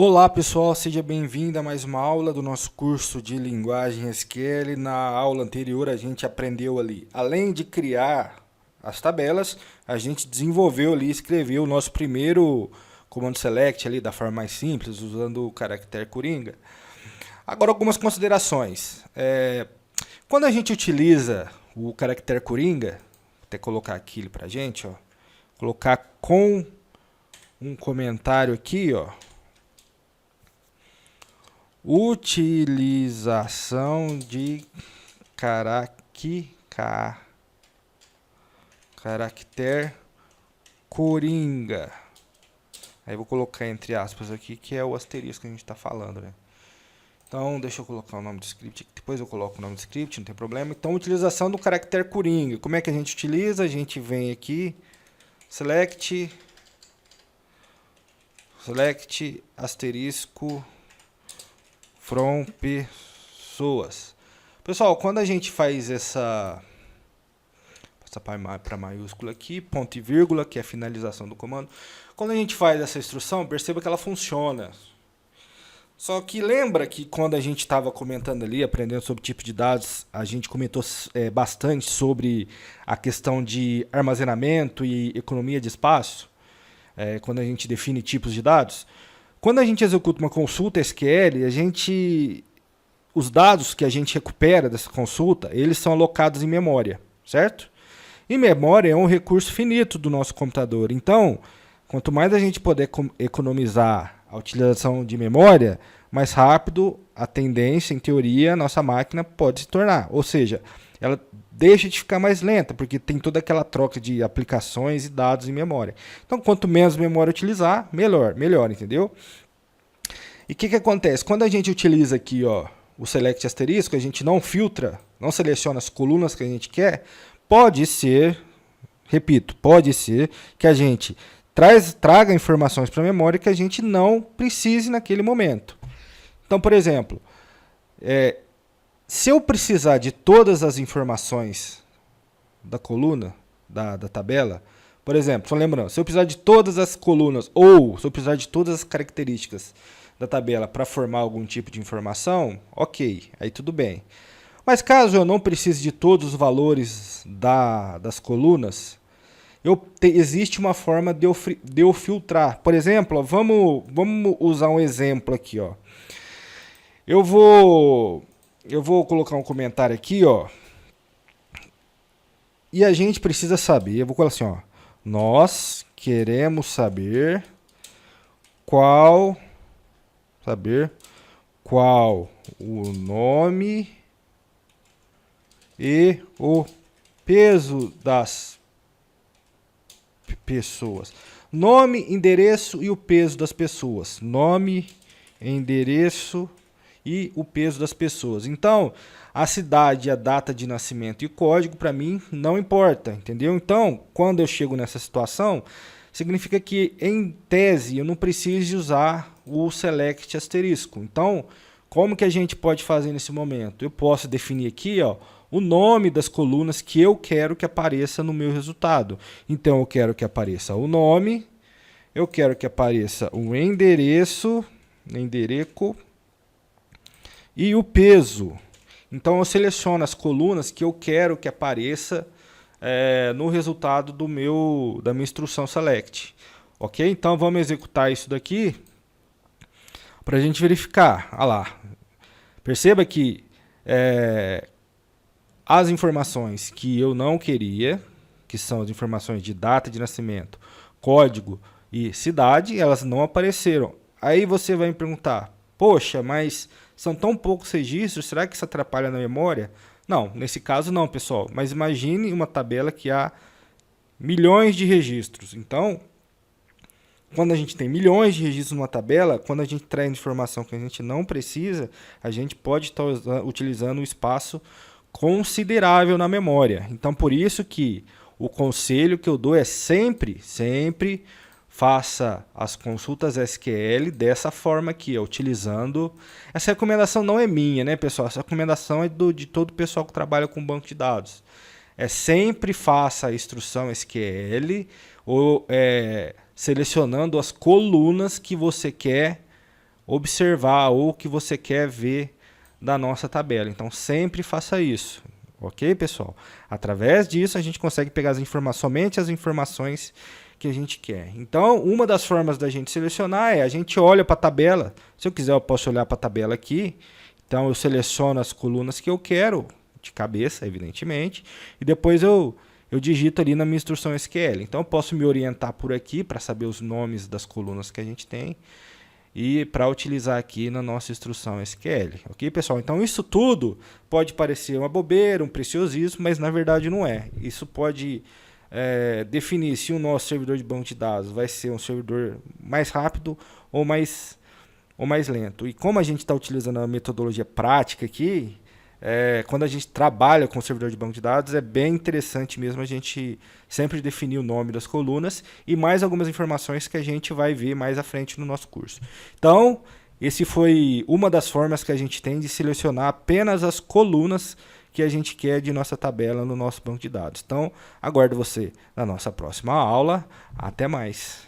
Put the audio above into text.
Olá pessoal, seja bem-vindo a mais uma aula do nosso curso de linguagem SQL. Na aula anterior a gente aprendeu ali, além de criar as tabelas, a gente desenvolveu ali, escreveu o nosso primeiro comando select ali da forma mais simples, usando o caractere Coringa. Agora algumas considerações. Quando a gente utiliza o caractere Coringa, vou até colocar aqui pra gente, ó, colocar com um comentário aqui, ó. Utilização de caractere Coringa. Aí vou colocar entre aspas aqui, que é o asterisco que a gente está falando, né? Então, deixa eu colocar o nome do script, depois eu coloco o nome do script, não tem problema. Então, utilização do caractere Coringa. Como é que a gente utiliza? A gente vem aqui, select asterisco from pessoas. Pessoal, quando a gente faz essa para maiúscula aqui, ponto e vírgula, que é a finalização do comando. Quando a gente faz essa instrução, perceba que ela funciona. Só que lembra que quando a gente estava comentando ali, aprendendo sobre tipo de dados, a gente comentou bastante sobre a questão de armazenamento e economia de espaço, quando a gente define tipos de dados. Quando a gente executa uma consulta SQL, os dados que a gente recupera dessa consulta, eles são alocados em memória, certo? E memória é um recurso finito do nosso computador. Então, quanto mais a gente puder economizar a utilização de memória, mais rápido a tendência, em teoria, a nossa máquina pode se tornar. Ou seja, ela deixa de ficar mais lenta, porque tem toda aquela troca de aplicações e dados em memória. Então, quanto menos memória utilizar, melhor, entendeu? E o que acontece? Quando a gente utiliza aqui, ó, o select asterisco, a gente não filtra, não seleciona as colunas que a gente quer, pode ser, repito, pode ser que a gente traga informações para a memória que a gente não precise naquele momento. Então, por exemplo, se eu precisar de todas as informações da coluna, da tabela, por exemplo, só lembrando, se eu precisar de todas as colunas ou se eu precisar de todas as características da tabela para formar algum tipo de informação, ok, aí tudo bem. Mas caso eu não precise de todos os valores das colunas, existe uma forma de eu filtrar. Por exemplo, ó, vamos usar um exemplo aqui. Ó. Eu vou colocar um comentário aqui, ó. E a gente precisa saber, eu vou colocar assim, ó. Nós queremos saber qual o nome e o peso das pessoas. Nome, endereço e o peso das pessoas. Nome, endereço e o peso das pessoas. Então, a cidade, a data de nascimento e o código, para mim, não importa, entendeu? Então, quando eu chego nessa situação, significa que, em tese, eu não preciso usar o select asterisco. Então, como que a gente pode fazer nesse momento? Eu posso definir aqui, ó, o nome das colunas que eu quero que apareça no meu resultado. Então, eu quero que apareça o nome, eu quero que apareça o endereço e o peso. Então, eu seleciono as colunas que eu quero que apareça no resultado da minha instrução select. Ok? Então, vamos executar isso daqui para a gente verificar. Olha lá. Perceba que as informações que eu não queria, que são as informações de data de nascimento, código e cidade, elas não apareceram. Aí você vai me perguntar, poxa, mas são tão poucos registros, será que isso atrapalha na memória? Não, nesse caso não, pessoal. Mas imagine uma tabela que há milhões de registros. Então, quando a gente tem milhões de registros numa tabela, quando a gente traz informação que a gente não precisa, a gente pode estar utilizando um espaço considerável na memória. Então, por isso que o conselho que eu dou é sempre faça as consultas SQL dessa forma aqui, ó, utilizando... Essa recomendação não é minha, né, pessoal? Essa recomendação é de todo o pessoal que trabalha com banco de dados. Sempre faça a instrução SQL ou selecionando as colunas que você quer observar ou que você quer ver da nossa tabela. Então sempre faça isso, ok, pessoal? Através disso a gente consegue pegar somente as informações que a gente quer. Então, uma das formas da gente selecionar é a gente olha para a tabela. Se eu quiser, eu posso olhar para a tabela aqui. Então, eu seleciono as colunas que eu quero, de cabeça, evidentemente, e depois eu digito ali na minha instrução SQL. Então, eu posso me orientar por aqui para saber os nomes das colunas que a gente tem e para utilizar aqui na nossa instrução SQL. Ok, pessoal? Então, isso tudo pode parecer uma bobeira, um preciosismo, mas na verdade não é. Isso pode definir se o nosso servidor de banco de dados vai ser um servidor mais rápido ou mais lento. E como a gente está utilizando a metodologia prática aqui, quando a gente trabalha com o servidor de banco de dados, é bem interessante mesmo a gente sempre definir o nome das colunas e mais algumas informações que a gente vai ver mais à frente no nosso curso. Então, esse foi uma das formas que a gente tem de selecionar apenas as colunas que a gente quer de nossa tabela no nosso banco de dados. Então, aguardo você na nossa próxima aula. Até mais!